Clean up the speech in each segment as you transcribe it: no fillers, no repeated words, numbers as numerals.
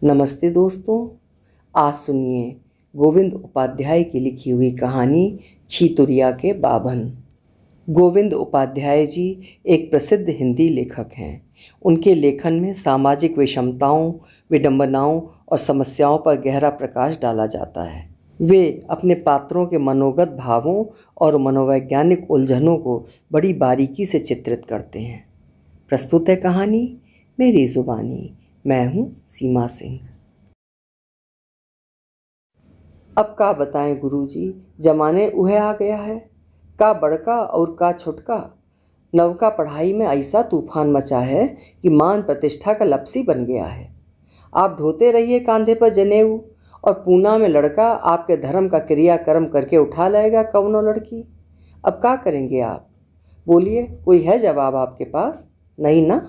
नमस्ते दोस्तों, आज सुनिए गोविंद उपाध्याय की लिखी हुई कहानी छितुरिया के बाभन। गोविंद उपाध्याय जी एक प्रसिद्ध हिंदी लेखक हैं। उनके लेखन में सामाजिक विषमताओं, विडंबनाओं और समस्याओं पर गहरा प्रकाश डाला जाता है। वे अपने पात्रों के मनोगत भावों और मनोवैज्ञानिक उलझनों को बड़ी बारीकी से चित्रित करते हैं। प्रस्तुत है कहानी मेरी जुबानी। मैं हूँ सीमा सिंह। अब का बताएं गुरुजी, जमाने उहे आ गया है। का बड़का और का छोटका नवका पढ़ाई में ऐसा तूफान मचा है कि मान प्रतिष्ठा का लपसी बन गया है। आप ढोते रहिए कांधे पर जनेऊ, और पूना में लड़का आपके धर्म का क्रियाकर्म करके उठा लाएगा कौनो लड़की। अब का करेंगे आप? बोलिए, कोई है जवाब आपके पास? नहीं ना?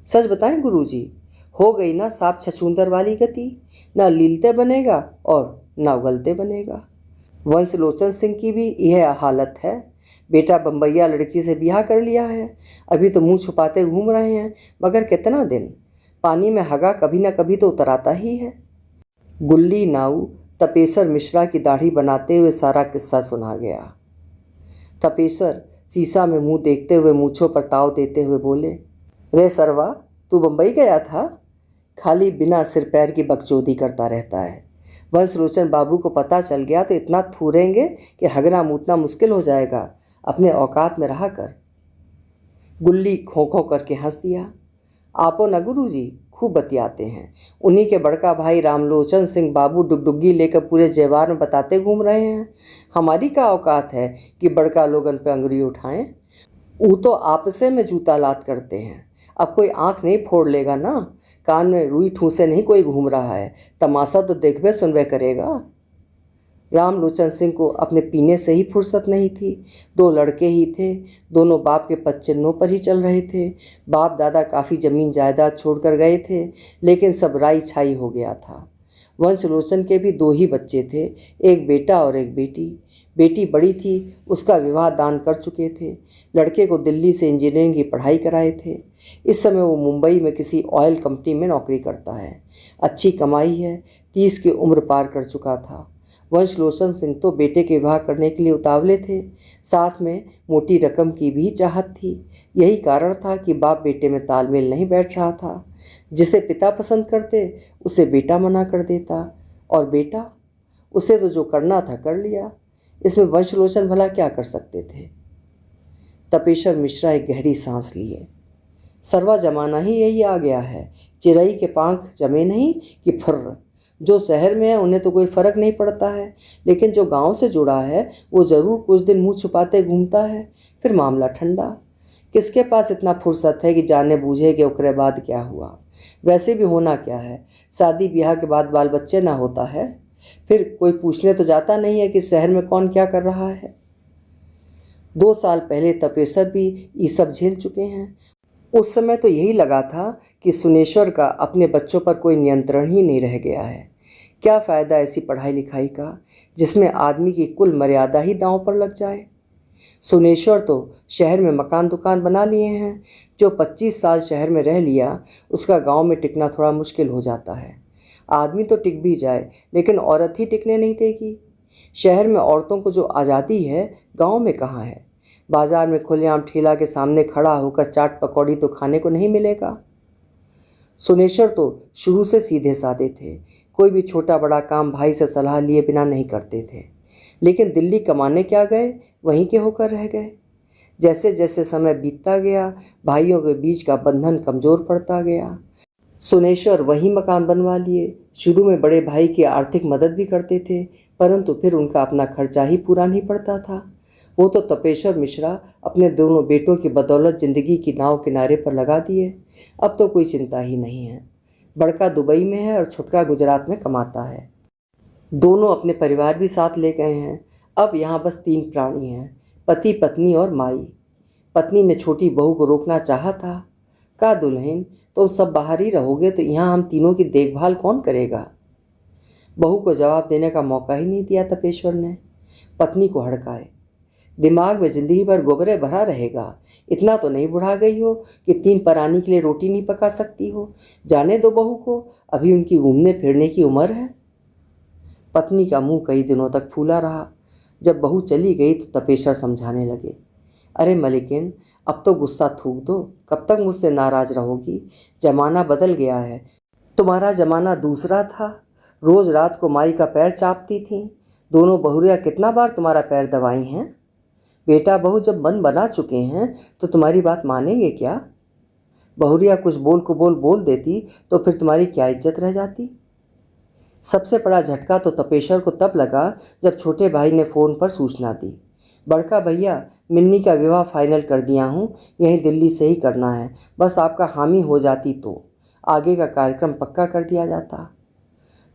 सच बताएं गुरुजी, हो गई ना सांप छछूंदर वाली गति। ना लीलते बनेगा और ना उगलते बनेगा। वंशलोचन सिंह की भी यह हालत है। बेटा बम्बैया लड़की से ब्याह कर लिया है। अभी तो मुंह छुपाते घूम रहे हैं, मगर कितना दिन? पानी में हगा कभी ना कभी तो उतराता ही है। गुल्ली नाऊ तपेश्वर मिश्रा की दाढ़ी बनाते हुए सारा किस्सा सुना गया। तपेश्वर शीशा में मुंह देखते हुए मूंछों पर ताव देते हुए बोले, रे सरवा, तू बम्बई गया था? खाली बिना सिर पैर की बकचोदी करता रहता है। वंशलोचन बाबू को पता चल गया तो इतना थूरेंगे कि हगना मूतना मुश्किल हो जाएगा। अपने औकात में रहा कर। गुल्ली खो खो करके हंस दिया। आपो न गुरुजी खूब बतियाते हैं। उन्हीं के बड़का भाई रामलोचन सिंह बाबू डुगडुग्गी लेकर पूरे जेवार में बताते घूम रहे हैं। हमारी क्या औकात है कि बड़का लोगन पे अंगुली उठाएं? वो तो आपसे में जूता लात करते हैं। अब कोई आंख नहीं फोड़ लेगा ना? कान में रुई ठूसे नहीं कोई घूम रहा है। तमाशा तो देखबे सुनबे करेगा। रामलोचन सिंह को अपने पीने से ही फुर्सत नहीं थी। दो लड़के ही थे, दोनों बाप के पच्चनों पर ही चल रहे थे। बाप दादा काफ़ी ज़मीन जायदाद छोड़कर गए थे, लेकिन सब राई छाई हो गया था। वंशलोचन के भी दो ही बच्चे थे, एक बेटा और एक बेटी। बेटी बड़ी थी, उसका विवाह दान कर चुके थे। लड़के को दिल्ली से इंजीनियरिंग की पढ़ाई कराए थे। इस समय वो मुंबई में किसी ऑयल कंपनी में नौकरी करता है। अच्छी कमाई है। 30 की उम्र पार कर चुका था। वंशलोचन सिंह तो बेटे के विवाह करने के लिए उतावले थे, साथ में मोटी रकम की भी चाहत थी। यही कारण था कि बाप बेटे में तालमेल नहीं बैठ रहा था। जिसे पिता पसंद करते उसे बेटा मना कर देता, और बेटा उसे तो जो करना था कर लिया। इसमें वंशलोचन भला क्या कर सकते थे? तपेश्वर मिश्रा एक गहरी सांस लिए। सर्वा जमाना ही यही आ गया है। चिड़ई के पांख जमे नहीं कि फुर्र। जो शहर में है उन्हें तो कोई फर्क नहीं पड़ता है, लेकिन जो गांव से जुड़ा है वो जरूर कुछ दिन मुंह छुपाते घूमता है, फिर मामला ठंडा। किसके पास इतना फुर्सत है कि जाने बूझे कि ओकरे बाद क्या हुआ? वैसे भी होना क्या है? शादी ब्याह के बाद बाल बच्चे ना होता है, फिर कोई पूछने तो जाता नहीं है कि शहर में कौन क्या कर रहा है। 2 साल पहले तपेश्वर भी ये सब झेल चुके हैं। उस समय तो यही लगा था कि सुनेश्वर का अपने बच्चों पर कोई नियंत्रण ही नहीं रह गया है। क्या फ़ायदा ऐसी पढ़ाई लिखाई का जिसमें आदमी की कुल मर्यादा ही दांव पर लग जाए? सुनेश्वर तो शहर में मकान दुकान बना लिए हैं। जो 25 साल शहर में रह लिया, उसका गांव में टिकना थोड़ा मुश्किल हो जाता है। आदमी तो टिक भी जाए, लेकिन औरत ही टिकने नहीं देगी। शहर में औरतों को जो आज़ादी है, गांव में कहाँ है? बाजार में खुलेआम ठेला के सामने खड़ा होकर चाट पकौड़ी तो खाने को नहीं मिलेगा। सुनेश्वर तो शुरू से सीधे साधे थे। कोई भी छोटा बड़ा काम भाई से सलाह लिए बिना नहीं करते थे। लेकिन दिल्ली कमाने क्या गए, वहीं के होकर रह गए। जैसे जैसे समय बीतता गया, भाइयों के बीच का बंधन कमज़ोर पड़ता गया। सुनेश्वर वही मकान बनवा लिए। शुरू में बड़े भाई की आर्थिक मदद भी करते थे, परंतु फिर उनका अपना खर्चा ही पूरा नहीं पड़ता था। वो तो तपेश्वर मिश्रा अपने दोनों बेटों की बदौलत ज़िंदगी की नाव किनारे पर लगा दिए। अब तो कोई चिंता ही नहीं है। बड़का दुबई में है और छोटका गुजरात में कमाता है। दोनों अपने परिवार भी साथ ले गए हैं। अब यहाँ बस 3 प्राणी हैं, पति पत्नी और माई। पत्नी ने छोटी बहू को रोकना चाहा था। का दुल्हन, तो सब बाहर ही रहोगे तो यहाँ हम तीनों की देखभाल कौन करेगा? बहू को जवाब देने का मौका ही नहीं दिया तपेश्वर ने। पत्नी को हड़काए, दिमाग में जिंदगी भर गोबरे भरा रहेगा। इतना तो नहीं बुढ़ा गई हो कि 3 परानी के लिए रोटी नहीं पका सकती हो। जाने दो बहू को, अभी उनकी घूमने फिरने की उम्र है। पत्नी का मुंह कई दिनों तक फूला रहा। जब बहू चली गई तो तपेश्वर समझाने लगे, अरे मलिकिन, अब तो गुस्सा थूक दो, कब तक मुझसे नाराज रहोगी? जमाना बदल गया है। तुम्हारा जमाना दूसरा था। रोज रात को माई का पैर चापती थी। दोनों बहुरिया कितना बार तुम्हारा पैर दबाई हैं। बेटा बहू जब मन बना चुके हैं तो तुम्हारी बात मानेंगे क्या? बहुरिया कुछ बोल को बोल देती तो फिर तुम्हारी क्या इज्जत रह जाती? सबसे बड़ा झटका तो तपेश्वर को तब लगा जब छोटे भाई ने फ़ोन पर सूचना दी, बड़का भैया, मिन्नी का विवाह फाइनल कर दिया हूँ, यहीं दिल्ली से ही करना है, बस आपका हामी हो जाती तो आगे का कार्यक्रम पक्का कर दिया जाता।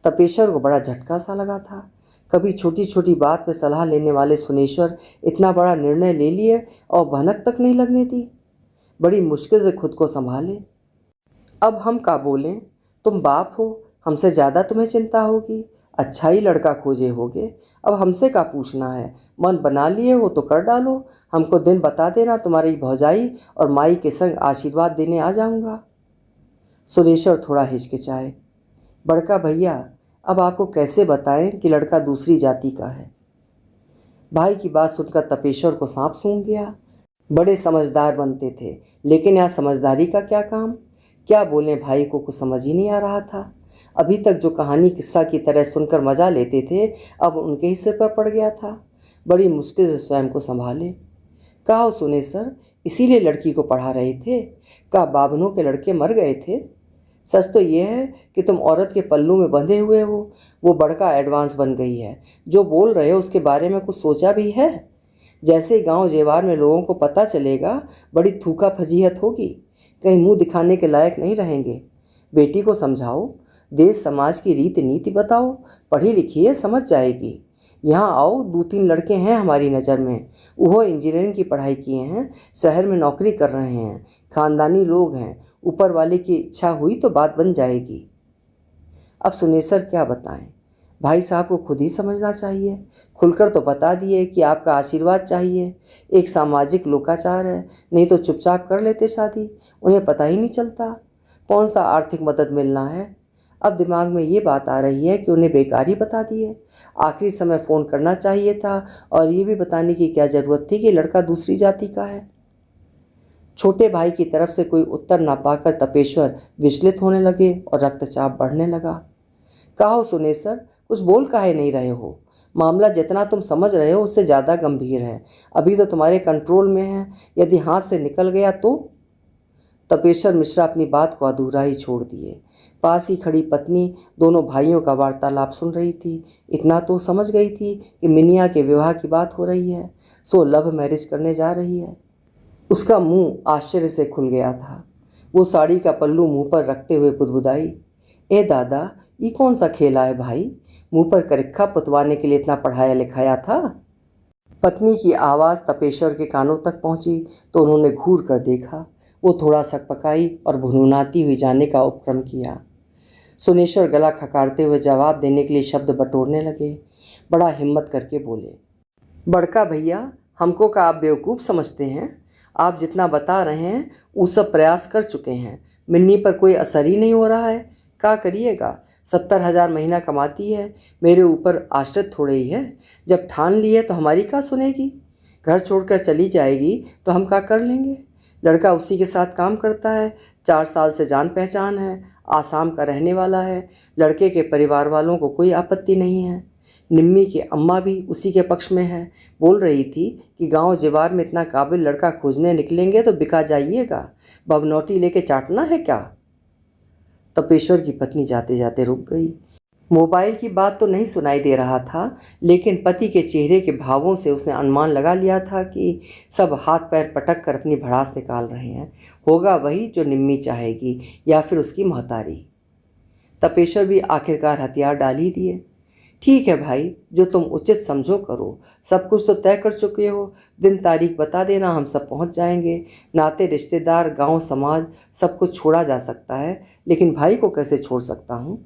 तपेश्वर को बड़ा झटका सा लगा था। कभी छोटी छोटी बात में सलाह लेने वाले सुनेश्वर इतना बड़ा निर्णय ले लिए और भनक तक नहीं लगने दी। बड़ी मुश्किल से खुद को संभाले। अब हम का बोलें? तुम बाप हो, हमसे ज़्यादा तुम्हें चिंता होगी। अच्छा ही लड़का खोजे होगे, अब हमसे का पूछना है? मन बना लिए हो तो कर डालो। हमको दिन बता देना, तुम्हारी भौजाई और माई के संग आशीर्वाद देने आ जाऊंगा। सुरेश्वर थोड़ा हिचकिचाए। बड़का भैया, अब आपको कैसे बताएं कि लड़का दूसरी जाति का है? भाई की बात सुनकर तपेश्वर को सांप सूंघ गया। बड़े समझदार बनते थे, लेकिन यहाँ समझदारी का क्या काम? क्या बोलें? भाई को कुछ समझ ही नहीं आ रहा था। अभी तक जो कहानी किस्सा की तरह सुनकर मजा लेते थे, अब उनके ही सिर पर पड़ गया था। बड़ी मुश्किल से स्वयं को संभाले। कहा सुने सर, इसीलिए लड़की को पढ़ा रहे थे? कहा बाभनों के लड़के मर गए थे? सच तो यह है कि तुम औरत के पल्लू में बंधे हुए हो। वो बड़का एडवांस बन गई है। जो बोल रहे हो उसके बारे में कुछ सोचा भी है? जैसे गांव जेवार में लोगों को पता चलेगा, बड़ी थूका फजीहत होगी। कहीं मुंह दिखाने के लायक नहीं रहेंगे। बेटी को समझाओ, देश समाज की रीति नीति बताओ। पढ़ी लिखी है, समझ जाएगी। यहाँ आओ, 2-3 लड़के हैं हमारी नज़र में। वो इंजीनियरिंग की पढ़ाई किए हैं, शहर में नौकरी कर रहे हैं, खानदानी लोग हैं। ऊपर वाले की इच्छा हुई तो बात बन जाएगी। अब सुनेसर क्या बताएं? भाई साहब को खुद ही समझना चाहिए। खुलकर तो बता दिए कि आपका आशीर्वाद चाहिए। एक सामाजिक लोकाचार है, नहीं तो चुपचाप कर लेते शादी। उन्हें पता ही नहीं चलता कौन सा आर्थिक मदद मिलना है। अब दिमाग में ये बात आ रही है कि उन्हें बेकार ही बता दिए। आखिरी समय फ़ोन करना चाहिए था और ये भी बताने की क्या ज़रूरत थी कि लड़का दूसरी जाति का है। छोटे भाई की तरफ से कोई उत्तर ना पाकर तपेश्वर विचलित होने लगे और रक्तचाप बढ़ने लगा। कहो सुनेसर, कुछ बोल काहे नहीं रहे हो? मामला जितना तुम समझ रहे हो उससे ज़्यादा गंभीर है। अभी तो तुम्हारे कंट्रोल में है, यदि हाथ से निकल गया तो? तपेश्वर मिश्रा अपनी बात को अधूरा ही छोड़ दिए। पास ही खड़ी पत्नी दोनों भाइयों का वार्तालाप सुन रही थी। इतना तो समझ गई थी कि मिनिया के विवाह की बात हो रही है, सो लव मैरिज करने जा रही है। उसका मुंह आश्चर्य से खुल गया था। वो साड़ी का पल्लू मुंह पर रखते हुए बुदबुदाई, ए दादा, ये कौन सा खेला है भाई? मुंह पर करिखा पुतवाने के लिए इतना पढ़ाया लिखाया था? पत्नी की आवाज़ तपेश्वर के कानों तक पहुंची तो उन्होंने घूर कर देखा। वो थोड़ा सकपकाई और भुनभुनाती हुई जाने का उपक्रम किया। सुनेश्वर गला खकारते हुए जवाब देने के लिए शब्द बटोरने लगे। बड़ा हिम्मत करके बोले, बड़का भैया, हमको का आप बेवकूफ़ समझते हैं? आप जितना बता रहे हैं वो सब प्रयास कर चुके हैं। मिन्नी पर कोई असर ही नहीं हो रहा है। क्या करिएगा? 70,000 महीना कमाती है, मेरे ऊपर आश्रित थोड़े ही है। जब ठान ली है तो हमारी क्या सुनेगी? घर छोड़कर चली जाएगी तो हम क्या कर लेंगे? लड़का उसी के साथ काम करता है, 4 साल से जान पहचान है, आसाम का रहने वाला है। लड़के के परिवार वालों को कोई आपत्ति नहीं है। निम्मी की अम्मा भी उसी के पक्ष में है। बोल रही थी कि गांव जीवार में इतना काबिल लड़का खोजने निकलेंगे तो बिका जाइएगा। बबनौटी लेके चाटना है क्या? तपेश्वर की पत्नी जाते जाते रुक गई। मोबाइल की बात तो नहीं सुनाई दे रहा था, लेकिन पति के चेहरे के भावों से उसने अनुमान लगा लिया था कि सब हाथ पैर पटक कर अपनी भड़ास निकाल रहे हैं। होगा वही जो निम्मी चाहेगी या फिर उसकी महतारी। तपेश्वर भी आखिरकार हथियार डाल ही दिए। ठीक है भाई, जो तुम उचित समझो करो। सब कुछ तो तय कर चुके हो, दिन तारीख बता देना, हम सब पहुंच जाएंगे। नाते रिश्तेदार, गांव समाज, सब कुछ छोड़ा जा सकता है, लेकिन भाई को कैसे छोड़ सकता हूं?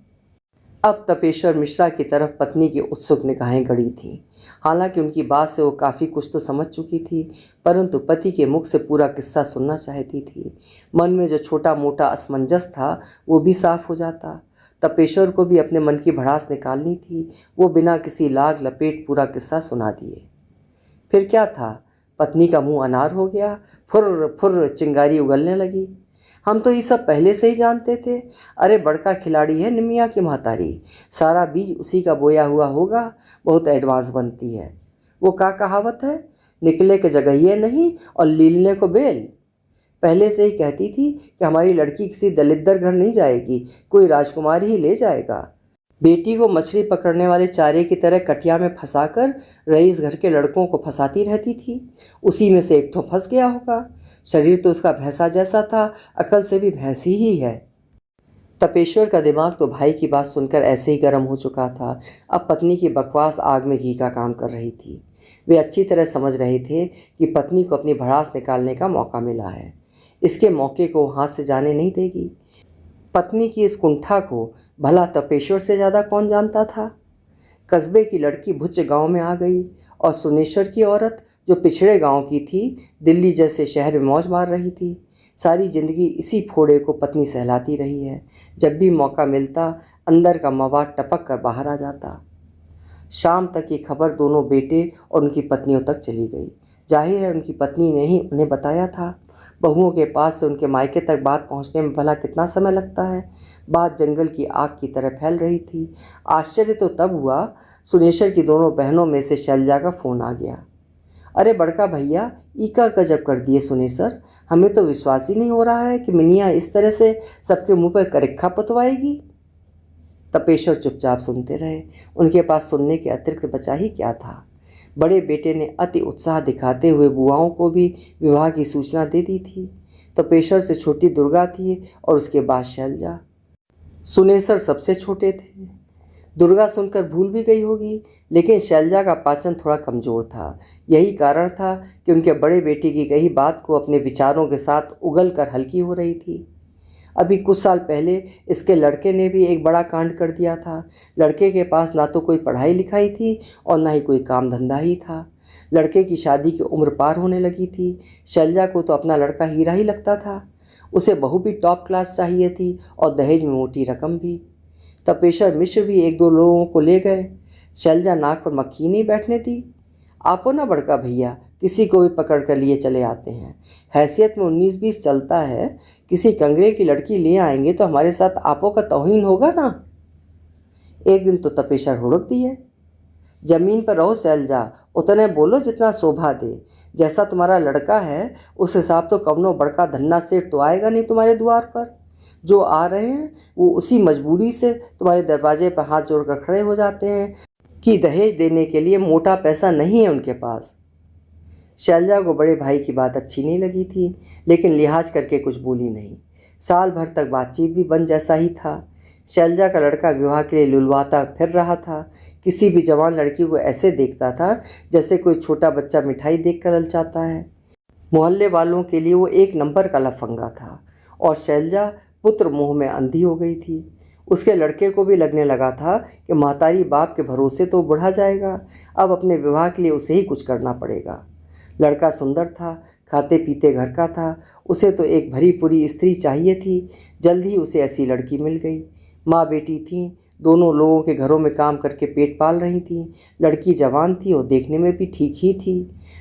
अब तपेश्वर मिश्रा की तरफ पत्नी की उत्सुक निगाहें गड़ी थीं। हालांकि उनकी बात से वो काफ़ी कुछ तो समझ चुकी थी, परंतु पति के मुख से पूरा किस्सा सुनना चाहती थी। मन में जो छोटा मोटा असमंजस था वो भी साफ हो जाता। तपेश्वर को भी अपने मन की भड़ास निकालनी थी। वो बिना किसी लाग लपेट पूरा किस्सा सुना दिए। फिर क्या था, पत्नी का मुंह अनार हो गया, फुर्र फुर्र चिंगारी उगलने लगी। हम तो ये सब पहले से ही जानते थे। अरे बड़का खिलाड़ी है निमिया की महतारी, सारा बीज उसी का बोया हुआ होगा, बहुत एडवांस बनती है। वो का कहावत है, निकले के जगहिए नहीं और लीलने को बेल। पहले से ही कहती थी कि हमारी लड़की किसी दलिद्दर घर नहीं जाएगी, कोई राजकुमार ही ले जाएगा। बेटी को मछली पकड़ने वाले चारे की तरह कटिया में फंसाकर रईस घर के लड़कों को फंसाती रहती थी। उसी में से एक ठो फंस गया होगा। शरीर तो उसका भैंसा जैसा था, अकल से भी भैंसी ही है। तपेश्वर का दिमाग तो भाई की बात सुनकर ऐसे ही गर्म हो चुका था। अब पत्नी की बकवास आग में घी का काम कर रही थी। वे अच्छी तरह समझ रहे थे कि पत्नी को अपनी भड़ास निकालने का मौका मिला है। इसके मौके को हाथ से जाने नहीं देगी। पत्नी की इस कुंठा को भला तपेश्वर से ज़्यादा कौन जानता था। कस्बे की लड़की भुच्च गांव में आ गई और सुनेश्वर की औरत जो पिछड़े गांव की थी, दिल्ली जैसे शहर में मौज मार रही थी। सारी जिंदगी इसी फोड़े को पत्नी सहलाती रही है। जब भी मौका मिलता अंदर का मवाद टपक कर बाहर आ जाता। शाम तक ये खबर दोनों बेटे और उनकी पत्नियों तक चली गई। जाहिर है उनकी पत्नी ने ही उन्हें बताया था। बहुओं के पास से उनके मायके तक बात पहुंचने में भला कितना समय लगता है। बात जंगल की आग की तरह फैल रही थी। आश्चर्य तो तब हुआ, सुनेश्वर की दोनों बहनों में से शैलजा का फ़ोन आ गया। अरे बड़का भैया, ईका गजब कर दिए सुनेश्वर, हमें तो विश्वास ही नहीं हो रहा है कि मिनिया इस तरह से सबके मुंह पर करिखा पुतवाएगी। तपेश्वर चुपचाप सुनते रहे। उनके पास सुनने के अतिरिक्त बचा ही क्या था। बड़े बेटे ने अति उत्साह दिखाते हुए बुआओं को भी विवाह की सूचना दे दी थी। तपेश्वर से छोटी दुर्गा थी और उसके बाद शैलजा। सुनेश्वर सबसे छोटे थे। दुर्गा सुनकर भूल भी गई होगी, लेकिन शैलजा का पाचन थोड़ा कमज़ोर था। यही कारण था कि उनके बड़े बेटे की कही बात को अपने विचारों के साथ उगल कर हल्की हो रही थी। अभी कुछ साल पहले इसके लड़के ने भी एक बड़ा कांड कर दिया था। लड़के के पास ना तो कोई पढ़ाई लिखाई थी और ना ही कोई काम धंधा ही था। लड़के की शादी की उम्र पार होने लगी थी। शैलजा को तो अपना लड़का हीरा ही लगता था। उसे बहू भी टॉप क्लास चाहिए थी और दहेज में मोटी रकम भी। तपेश्वर मिश्र भी एक दो लोगों को ले गए। शैलजा नाक पर मक्खी नहीं बैठने दी। आपो ना बड़का भैया, किसी को भी पकड़ कर लिए चले आते हैं। हैसियत में 19-20 चलता है। किसी कंगरे की लड़की ले आएंगे तो हमारे साथ आपो का तौहीन होगा ना। एक दिन तो तपेश्वर हुड़क दिए। जमीन पर रहो शैलजा, उतने बोलो जितना शोभा दे। जैसा तुम्हारा लड़का है उस हिसाब तो कवनो बड़का धन्ना सेठ तो आएगा नहीं तुम्हारे द्वार पर। जो आ रहे हैं वो उसी मजबूरी से तुम्हारे दरवाजे पर हाथ जोड़कर खड़े हो जाते हैं कि दहेज देने के लिए मोटा पैसा नहीं है उनके पास। शैलजा को बड़े भाई की बात अच्छी नहीं लगी थी, लेकिन लिहाज करके कुछ बोली नहीं। साल भर तक बातचीत भी बंद जैसा ही था। शैलजा का लड़का विवाह के लिए लुलवाता फिर रहा था। किसी भी जवान लड़की को ऐसे देखता था जैसे कोई छोटा बच्चा मिठाई देखकर ललचाता है। मोहल्ले वालों के लिए वो एक नंबर का लफंगा था और शैलजा पुत्र मोह में अंधी हो गई थी। उसके लड़के को भी लगने लगा था कि महतारी बाप के भरोसे तो बुढ़ा जाएगा, अब अपने विवाह के लिए उसे ही कुछ करना पड़ेगा। लड़का सुंदर था, खाते पीते घर का था। उसे तो एक भरी पूरी स्त्री चाहिए थी। जल्द ही उसे ऐसी लड़की मिल गई। माँ बेटी थीं, दोनों लोगों के घरों में काम करके पेट पाल रही थीं। लड़की जवान थी और देखने में भी ठीक ही थी।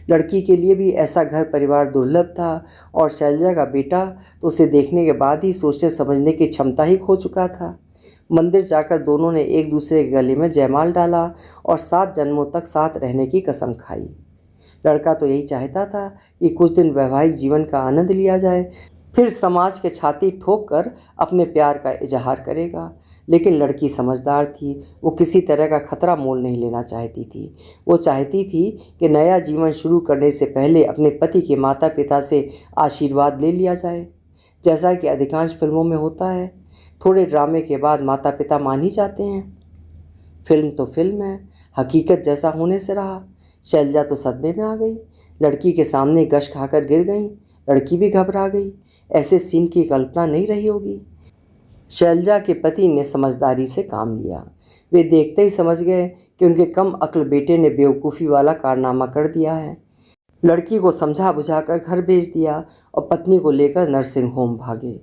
लड़की के लिए भी ऐसा घर परिवार दुर्लभ था और शैलजा का बेटा तो उसे देखने के बाद ही सोचने समझने की क्षमता ही खो चुका था। मंदिर जाकर दोनों ने एक दूसरे के गले में जयमाल डाला और 7 जन्मों तक साथ रहने की कसम खाई। लड़का तो यही चाहता था कि कुछ दिन वैवाहिक जीवन का आनंद लिया जाए, फिर समाज के छाती ठोक कर अपने प्यार का इजहार करेगा। लेकिन लड़की समझदार थी। वो किसी तरह का खतरा मोल नहीं लेना चाहती थी। वो चाहती थी कि नया जीवन शुरू करने से पहले अपने पति के माता पिता से आशीर्वाद ले लिया जाए। जैसा कि अधिकांश फिल्मों में होता है, थोड़े ड्रामे के बाद माता पिता मान ही जाते हैं। फिल्म तो फिल्म है, हकीकत जैसा होने से रहा। शैलजा तो सदमे में आ गई। लड़की के सामने गश खाकर गिर गई। लड़की भी घबरा गई। ऐसे सीन की कल्पना नहीं रही होगी। शैलजा के पति ने समझदारी से काम लिया। वे देखते ही समझ गए कि उनके कम अक्ल बेटे ने बेवकूफ़ी वाला कारनामा कर दिया है। लड़की को समझा बुझाकर घर भेज दिया और पत्नी को लेकर नर्सिंग होम भागे।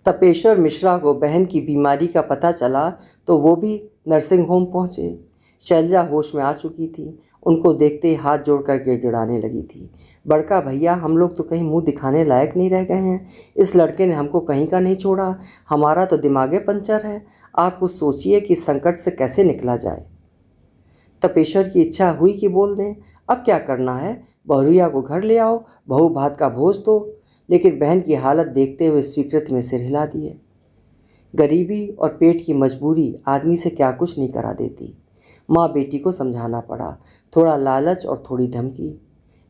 तपेश्वर मिश्रा को बहन की बीमारी का पता चला तो वो भी नर्सिंग होम पहुँचे। शैलजा होश में आ चुकी थी। उनको देखते ही हाथ जोड़कर गिड़गिड़ाने लगी थी। बड़का भैया, हम लोग तो कहीं मुंह दिखाने लायक नहीं रह गए हैं। इस लड़के ने हमको कहीं का नहीं छोड़ा। हमारा तो दिमागे पंचर है। आप कुछ सोचिए कि इस संकट से कैसे निकला जाए। तपेश्वर की इच्छा हुई कि बोल दें, अब क्या करना है, बहुरिया को घर ले आओ, बहू भात का भोज दो। लेकिन बहन की हालत देखते हुए स्वीकृति में सिर हिला दिए। गरीबी और पेट की मजबूरी आदमी से क्या कुछ नहीं करा देती। माँ बेटी को समझाना पड़ा, थोड़ा लालच और थोड़ी धमकी।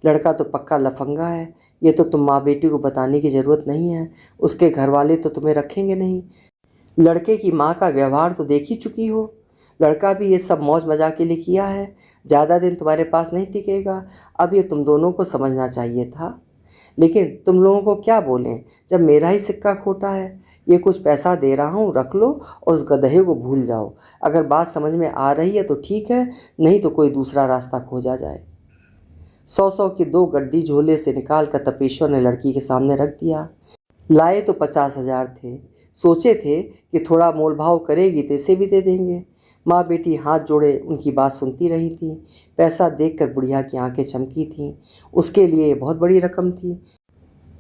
लड़का तो पक्का लफंगा है, ये तो तुम माँ बेटी को बताने की ज़रूरत नहीं है। उसके घर वाले तो तुम्हें रखेंगे नहीं। लड़के की माँ का व्यवहार तो देख ही चुकी हो। लड़का भी ये सब मौज मजाक के लिए किया है, ज़्यादा दिन तुम्हारे पास नहीं टिकेगा। अब ये तुम दोनों को समझना चाहिए था। लेकिन तुम लोगों को क्या बोलें जब मेरा ही सिक्का खोटा है। ये कुछ पैसा दे रहा हूँ, रख लो और उस गधे को भूल जाओ। अगर बात समझ में आ रही है तो ठीक है, नहीं तो कोई दूसरा रास्ता खोजा जाए। 100 की 2 गड्डी झोले से निकाल कर तपेश्वर ने लड़की के सामने रख दिया। लाए तो 50,000 थे। सोचे थे कि थोड़ा मोल भाव करेगी तो इसे भी दे देंगे। माँ बेटी हाथ जोड़े उनकी बात सुनती रही थी। पैसा देखकर बुढ़िया की आंखें चमकी थीं। उसके लिए बहुत बड़ी रकम थी।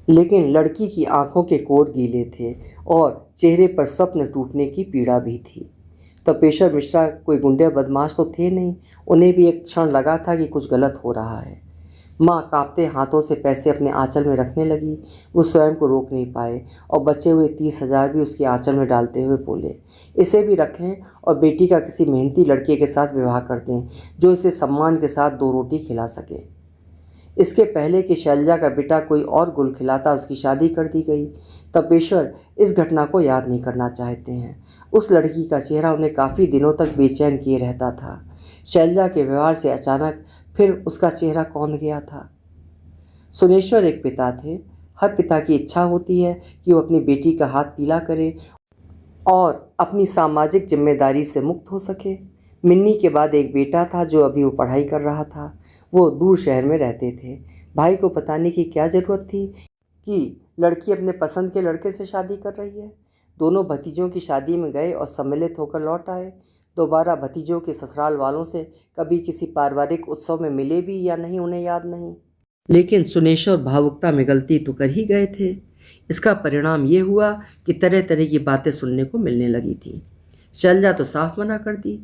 लेकिन लड़की की आंखों के कोर गीले थे और चेहरे पर स्वप्न टूटने की पीड़ा भी थी। तपेश्वर मिश्रा कोई गुंडे बदमाश तो थे नहीं। उन्हें भी एक क्षण लगा था कि कुछ गलत हो रहा है। माँ कांपते हाथों से पैसे अपने आंचल में रखने लगी। वो स्वयं को रोक नहीं पाए और बचे हुए 30,000 भी उसके आंचल में डालते हुए बोले, इसे भी रख लें और बेटी का किसी मेहनती लड़के के साथ विवाह कर दें जो इसे सम्मान के साथ 2 रोटी खिला सके। इसके पहले कि शैलजा का बेटा कोई और गुल खिलाता उसकी शादी कर दी गई। तपेश्वर इस घटना को याद नहीं करना चाहते हैं। उस लड़की का चेहरा उन्हें काफ़ी दिनों तक बेचैन किए रहता था। शैलजा के व्यवहार से अचानक फिर उसका चेहरा कौंध गया था। सुनेश्वर एक पिता थे। हर पिता की इच्छा होती है कि वो अपनी बेटी का हाथ पीला करे और अपनी सामाजिक जिम्मेदारी से मुक्त हो सके। मिन्नी के बाद एक बेटा था जो अभी वो पढ़ाई कर रहा था। वो दूर शहर में रहते थे। भाई को बताने की क्या ज़रूरत थी कि लड़की अपने पसंद के लड़के से शादी कर रही है। दोनों भतीजों की शादी में गए और सम्मिलित होकर लौट आए। दोबारा भतीजों के ससुराल वालों से कभी किसी पारिवारिक उत्सव में मिले भी या नहीं उन्हें याद नहीं। लेकिन सुनेश्वर भावुकता में गलती तो कर ही गए थे। इसका परिणाम ये हुआ कि तरह तरह की बातें सुनने को मिलने लगी थी। शैलजा तो साफ मना कर दी,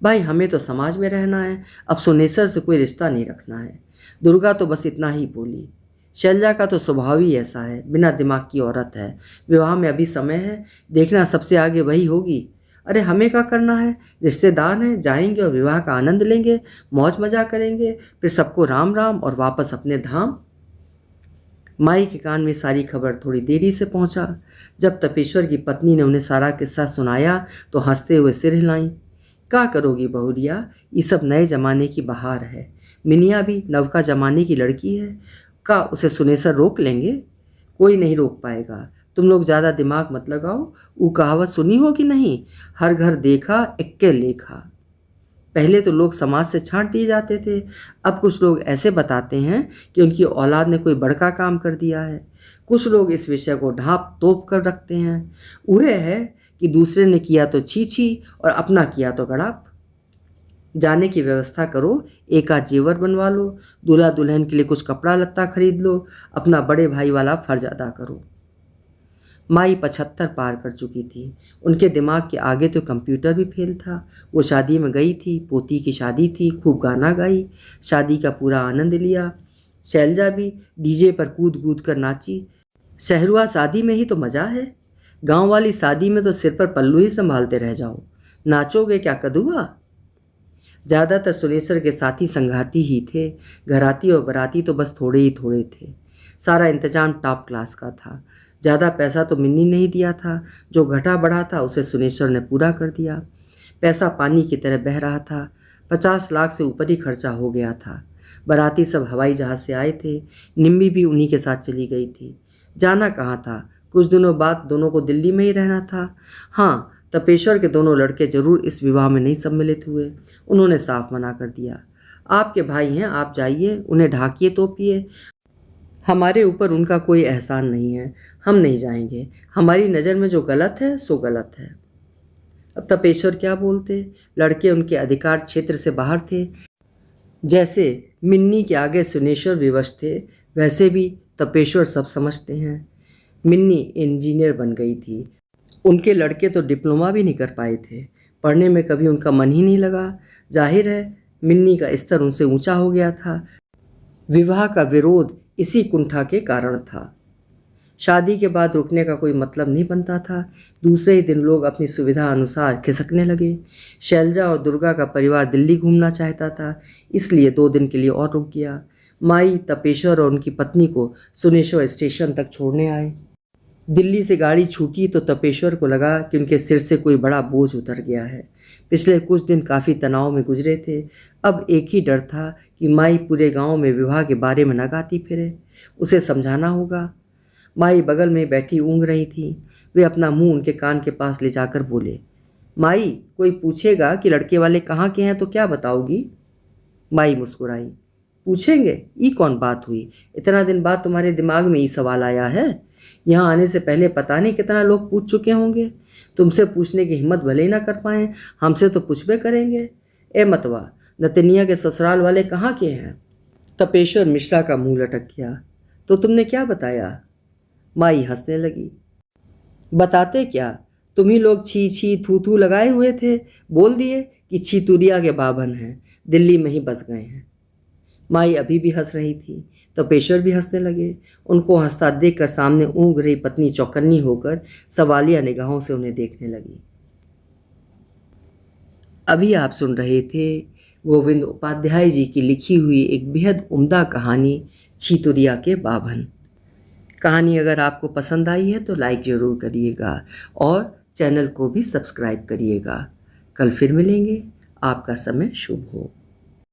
भाई हमें तो समाज में रहना है, अब सुनेश्वर से कोई रिश्ता नहीं रखना है। दुर्गा तो बस इतना ही बोली। शैलजा का तो स्वभाव ही ऐसा है, बिना दिमाग की औरत है। विवाह में अभी समय है, देखना सबसे आगे वही होगी। अरे हमें क्या करना है, रिश्तेदार हैं, जाएंगे और विवाह का आनंद लेंगे, मौज मजा करेंगे, फिर सबको राम राम और वापस अपने धाम। माई के कान में सारी खबर थोड़ी देरी से पहुंचा। जब तपेश्वर की पत्नी ने उन्हें सारा किस्सा सुनाया तो हंसते हुए सिर हिलाई। क्या करोगी बहुरिया, ये सब नए ज़माने की बहार है। मिनिया भी नवका ज़माने की लड़की है, का उसे सुनेसर रोक लेंगे? कोई नहीं रोक पाएगा। तुम लोग ज़्यादा दिमाग मत लगाओ। वो कहावत सुनी हो कि नहीं, हर घर देखा इक्के लेखा। पहले तो लोग समाज से छांट दिए जाते थे, अब कुछ लोग ऐसे बताते हैं कि उनकी औलाद ने कोई बड़का काम कर दिया है। कुछ लोग इस विषय को ढांप तोप कर रखते हैं। वह है कि दूसरे ने किया तो छी छी और अपना किया तो गड़ाप। जाने की व्यवस्था करो, एक आध जेवर बनवा लो, दूल्हा दुल्हन के लिए कुछ कपड़ा लत्ता खरीद लो, अपना बड़े भाई वाला फर्ज अदा करो। माई 75 पार कर चुकी थी। उनके दिमाग के आगे तो कंप्यूटर भी फेल था। वो शादी में गई थी, पोती की शादी थी, खूब गाना गाई, शादी का पूरा आनंद लिया। शैलजा भी डीजे पर कूद कूद कर नाची। शहरुआ शादी में ही तो मज़ा है, गांव वाली शादी में तो सिर पर पल्लू ही संभालते रह जाओ, नाचोगे क्या कदुआ। ज़्यादातर सुनेश्वर के साथी संघाती ही थे, घराती और बराती तो बस थोड़े ही थोड़े थे। सारा इंतजाम टॉप क्लास का था। ज़्यादा पैसा तो मिन्नी नहीं दिया था, जो घटा बढ़ा था उसे सुनेश्वर ने पूरा कर दिया। पैसा पानी की तरह बह रहा था। 50 लाख से ऊपर ही खर्चा हो गया था। बाराती सब हवाई जहाज़ से आए थे, निम्मी भी उन्हीं के साथ चली गई थी। जाना कहाँ था, कुछ दिनों बाद दोनों को दिल्ली में ही रहना था। हाँ, तपेश्वर के दोनों लड़के जरूर इस विवाह में नहीं सम्मिलित हुए। उन्होंने साफ मना कर दिया, आपके भाई हैं, आप जाइए, उन्हें ढाकिए तोपिए, हमारे ऊपर उनका कोई एहसान नहीं है, हम नहीं जाएंगे। हमारी नज़र में जो गलत है सो गलत है। अब तपेश्वर क्या बोलते, लड़के उनके अधिकार क्षेत्र से बाहर थे। जैसे मिन्नी के आगे सुनेश्वर विवश थे, वैसे भी तपेश्वर सब समझते हैं। मिन्नी इंजीनियर बन गई थी, उनके लड़के तो डिप्लोमा भी नहीं कर पाए थे, पढ़ने में कभी उनका मन ही नहीं लगा। जाहिर है मिन्नी का स्तर उनसे ऊंचा हो गया था। विवाह का विरोध इसी कुंठा के कारण था। शादी के बाद रुकने का कोई मतलब नहीं बनता था। दूसरे ही दिन लोग अपनी सुविधा अनुसार खिसकने लगे। शैलजा और दुर्गा का परिवार दिल्ली घूमना चाहता था, इसलिए 2 दिन के लिए और रुक गया। माई, तपेश्वर और उनकी पत्नी को सुनेश्वर स्टेशन तक छोड़ने आए। दिल्ली से गाड़ी छूटी तो तपेश्वर को लगा कि उनके सिर से कोई बड़ा बोझ उतर गया है। पिछले कुछ दिन काफ़ी तनाव में गुजरे थे। अब एक ही डर था कि माई पूरे गांव में विवाह के बारे में न गाती फिरे, उसे समझाना होगा। माई बगल में बैठी ऊँघ रही थी। वे अपना मुंह उनके कान के पास ले जाकर बोले, माई, कोई पूछेगा कि लड़के वाले कहाँ के हैं तो क्या बताओगी? माई मुस्कुराई, पूछेंगे, ये कौन बात हुई? इतना दिन बाद तुम्हारे दिमाग में ये सवाल आया है? यहाँ आने से पहले पता नहीं कितना लोग पूछ चुके होंगे। तुमसे पूछने की हिम्मत भले ही ना कर पाएं, हमसे तो पूछबे करेंगे। ए मतवा, नतनिया के ससुराल वाले कहाँ के हैं? तपेश्वर मिश्रा का मुंह लटक गया। तो तुमने क्या बताया? माई हंसने लगी, बताते क्या, तुम ही लोग छी छी थू थू लगाए हुए थे, बोल दिए कि छितुरिया के बाभन हैं, दिल्ली में ही बस गए हैं। माई अभी भी हंस रही थी, तपेश्वर भी हंसने लगे। उनको हंसता देखकर सामने ऊँघ रही पत्नी चौकन्नी होकर सवालिया निगाहों से उन्हें देखने लगी। अभी आप सुन रहे थे गोविंद उपाध्याय जी की लिखी हुई एक बेहद उम्दा कहानी, छितुरिया के बाभन। कहानी अगर आपको पसंद आई है तो लाइक ज़रूर करिएगा और चैनल को भी सब्सक्राइब करिएगा। कल फिर मिलेंगे। आपका समय शुभ हो।